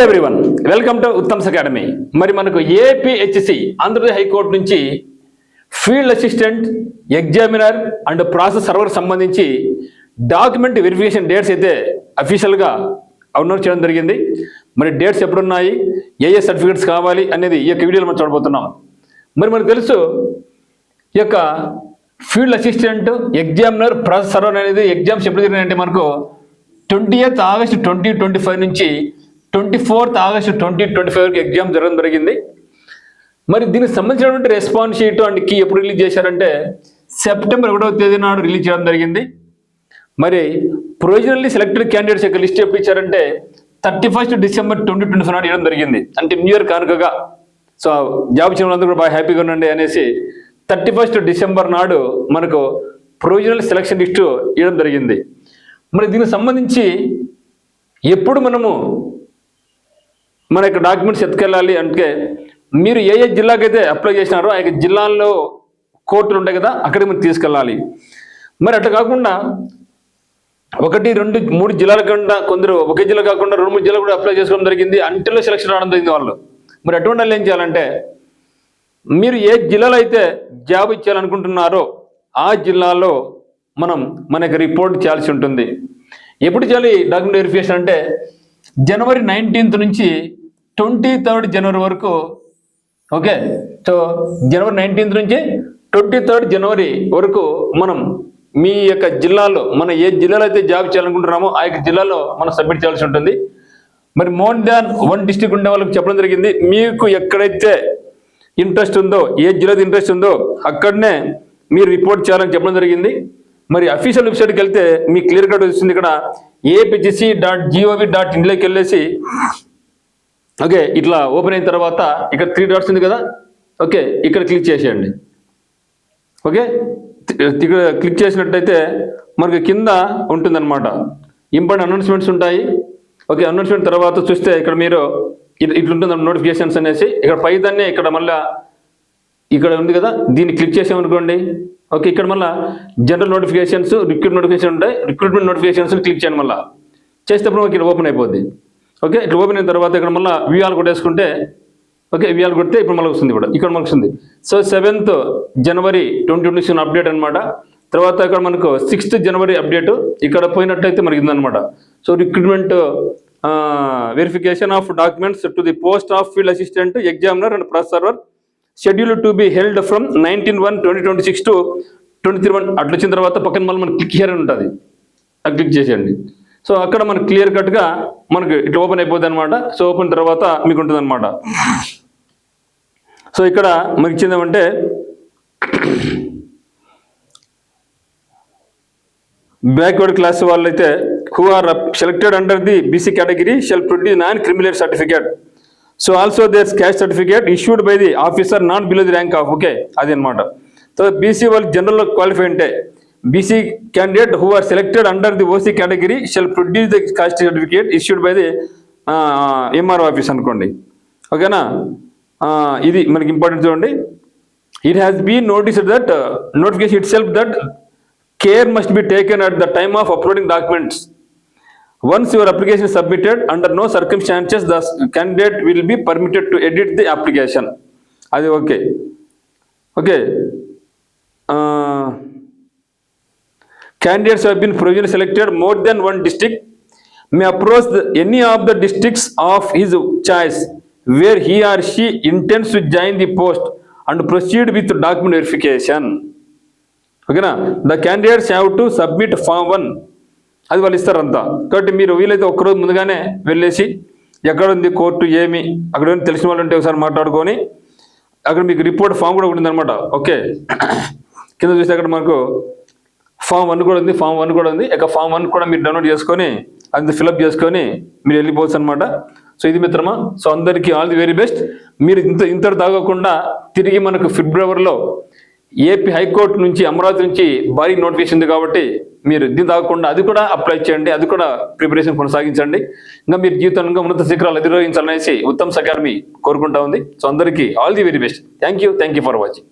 Everyone, welcome to Uttam's academy. మరి మనకు APHC Andhra Pradesh high court నుంచి field assistant, examiner and process server సంబంధించి డాక్యుమెంట్ వెరిఫికేషన్ డేట్స్ అయితే అఫీషియల్గా అనౌన్స్ చేయడం జరిగింది. మరి డేట్స్ ఎప్పుడున్నాయి, ఏ సర్టిఫికేట్స్ కావాలి అనేది ఈ యొక్క వీడియోలో మనం చూడబోతున్నాం. మరి మనకు తెలుసు ఈ యొక్క field assistant, examiner, process server అనేది ఎగ్జామ్స్ ఎప్పుడు జరిగినాయంటే మనకు 20th August 2025 నుంచి 24th August 2025 వరకు ఎగ్జామ్ జరగడం జరిగింది. మరి దీనికి సంబంధించినటువంటి రెస్పాన్స్ షీట్ అండ్ కీ ఎప్పుడు రిలీజ్ చేశారంటే September 1వ తేదీ నాడు రిలీజ్ చేయడం జరిగింది. మరి ప్రొవిజనల్లీ సెలెక్టెడ్ క్యాండిడేట్స్ యొక్క లిస్ట్ ఎప్పుడు ఇచ్చారంటే 31st December 2025 నాడు ఇవ్వడం జరిగింది. అంటే న్యూ ఇయర్ కానుకగా. సో జాబ్ ఇచ్చిన వాళ్ళందరూ కూడా బాగా హ్యాపీగా ఉండండి అనేసి 31st December నాడు మనకు ప్రొవిజనల్ సెలక్షన్ లిస్టు ఇవ్వడం జరిగింది. మరి దీనికి సంబంధించి ఎప్పుడు మనము మన యొక్క డాక్యుమెంట్స్ ఎత్తుకెళ్ళాలి అంటే మీరు ఏ జిల్లాకైతే అప్లై చేసినారో ఆ యొక్క జిల్లాల్లో కోర్టులు ఉంటాయి కదా, అక్కడికి మనం తీసుకెళ్ళాలి. మరి అట్లా కాకుండా 1, 2, 3 జిల్లాల కన్నా కొందరు ఒకే జిల్లా కాకుండా 2, 3 జిల్లాలు కూడా అప్లై చేసుకోవడం జరిగింది. అంటిలో సెలక్షన్ రావడం జరిగింది వాళ్ళు. మరి అటువంటి వాళ్ళు ఏం చేయాలంటే మీరు ఏ జిల్లాలో అయితే జాబ్ ఇచ్చేయాలనుకుంటున్నారో ఆ జిల్లాలో మనకి రిపోర్ట్ చేయాల్సి ఉంటుంది. ఎప్పుడు చేయాలి డాక్యుమెంట్ వెరిఫికేషన్ అంటే January 19th నుంచి 23rd January వరకు. ఓకే, సో January 19th నుంచి 23rd January వరకు మనం మీ యొక్క జిల్లాలో మన ఏ జిల్లాలో అయితే జాబ్ చేయాలనుకుంటున్నామో ఆ యొక్క జిల్లాలో మనం సబ్మిట్ చేయాల్సి ఉంటుంది. మరి మోర్ దాన్ 1 డిస్ట్రిక్ట్ ఉండే వాళ్ళకి చెప్పడం జరిగింది. మీకు ఎక్కడైతే ఇంట్రెస్ట్ ఉందో, ఏ జిల్లాలో ఇంట్రెస్ట్ ఉందో అక్కడనే మీరు రిపోర్ట్ చేయాలని చెప్పడం జరిగింది. మరి అఫీషియల్ వెబ్సైట్కి వెళ్తే మీకు క్లియర్ కట్ వస్తుంది. ఇక్కడ aphc.gov.in వెళ్ళేసి ఓకే, ఇట్లా ఓపెన్ అయిన తర్వాత ఇక్కడ 3 డాట్స్ ఉంది కదా, ఓకే ఇక్కడ క్లిక్ చేసేయండి. ఓకే, ఇక్కడ క్లిక్ చేసినట్టయితే మనకి కింద ఉంటుందన్నమాట ఇంపార్టెంట్ అనౌన్స్మెంట్స్ ఉంటాయి. ఓకే, అనౌన్స్మెంట్ తర్వాత చూస్తే ఇక్కడ మీరు ఇట్లుంటుంది నోటిఫికేషన్స్ అనేసి. ఇక్కడ పైదాన్ని ఇక్కడ మళ్ళీ ఇక్కడ ఉంది కదా, దీన్ని క్లిక్ చేసామనుకోండి. ఓకే, ఇక్కడ మళ్ళీ జనరల్ నోటిఫికేషన్స్, రిక్రూట్మెంట్ నోటిఫికేషన్ ఉంటాయి. రిక్రూట్మెంట్ నోటిఫికేషన్స్ క్లిక్ చేయండి. మళ్ళీ చేసేటప్పుడు ఇక్కడ ఓపెన్ అయిపోద్ది. ఓకే, ఇట్లా ఓపెన్ అయిన తర్వాత ఇక్కడ మళ్ళీ విఆర్ కొట్టేసుకుంటే ఓకే, విఆర్ కొడితే ఇప్పుడు మళ్ళీ వస్తుంది కూడా, ఇక్కడ మనకు వస్తుంది. సో 7th January 2026 అప్డేట్ అనమాట. తర్వాత ఇక్కడ మనకు 6th January అప్డేట్ ఇక్కడ పోయినట్టయితే మనకి ఉందన్నమాట. So recruitment verification of documents to the post of field assistant, examiner and process server schedule to be held from 19/1/2026 to 23/1 అట్లా వచ్చిన తర్వాత పక్కన మళ్ళీ మనకి క్లిక్ హియర్ అని ఉంటుంది, అది క్లిక్ చేసేయండి. సో అక్కడ మనకు క్లియర్ కట్గా మనకి ఇట్లా ఓపెన్ అయిపోద్ది అనమాట. సో ఓపెన్ తర్వాత మీకు ఉంటుంది అనమాట. సో ఇక్కడ మనకి ఇచ్చిందేమంటే బ్యాక్వర్డ్ క్లాస్ వాళ్ళైతే who are selected under the BC category shall produce non criminal certificate. So also their caste certificate issued by the officer not below the rank of. Okay, అది అనమాట. సో బీసీ వాళ్ళు general qualify అంటే BC candidate who are selected under the OC category shall produce the caste certificate issued by the MRO office అనుకోండి. ఓకేనా, ఇది మనకి important చూడండి. It has been noticed that notification itself that care must be taken at the time of uploading documents. Once your application is submitted, under no circumstances the candidate will be permitted to edit the application. Adi okay. Okay. Candidates who have been provisionally selected more than one district may approach any of the districts of his choice where he or she intends to join the post and proceed with document verification. Okay na? The candidates have to submit Form 1. అది వాళ్ళు ఇస్తారంతా. కాబట్టి మీరు వీలైతే ఒక్కరోజు ముందుగానే వెళ్ళేసి ఎక్కడ ఉంది కోర్టు ఏమి అక్కడ తెలిసిన వాళ్ళు ఉంటే ఒకసారి మాట్లాడుకొని అక్కడ మీకు రిపోర్ట్ ఫామ్ కూడా ఉంటుందన్నమాట. ఓకే, కింద చూస్తే అక్కడ మనకు Form 1 కూడా ఉంది, Form 1 కూడా ఉంది. ఇక Form 1 కూడా మీరు డౌన్లోడ్ చేసుకొని అది ఫిల్అప్ చేసుకొని మీరు వెళ్ళిపోవచ్చు అనమాట. సో ఇది మిత్రమా. సో అందరికీ ఆల్ ది వెరీ బెస్ట్. మీరు ఇంత తాగకుండా తిరిగి మనకు ఫిబ్రవరిలో ఏపీ హైకోర్టు నుంచి అమరావతి నుంచి భారీ నోటిఫికేషన్ ఉంది కాబట్టి మీరు దీన్ని తాగకుండా అది కూడా అప్లై చేయండి, అది కూడా ప్రిపరేషన్ కొనసాగించండి. ఇంకా మీరు జీవితంలో ఉన్నత శిఖరాలు అధిరోహించాలనేసి ఉత్తమ్స్ అకాడమీ కోరుకుంటా ఉంది. సో అందరికీ all the very best. Thank you for watching.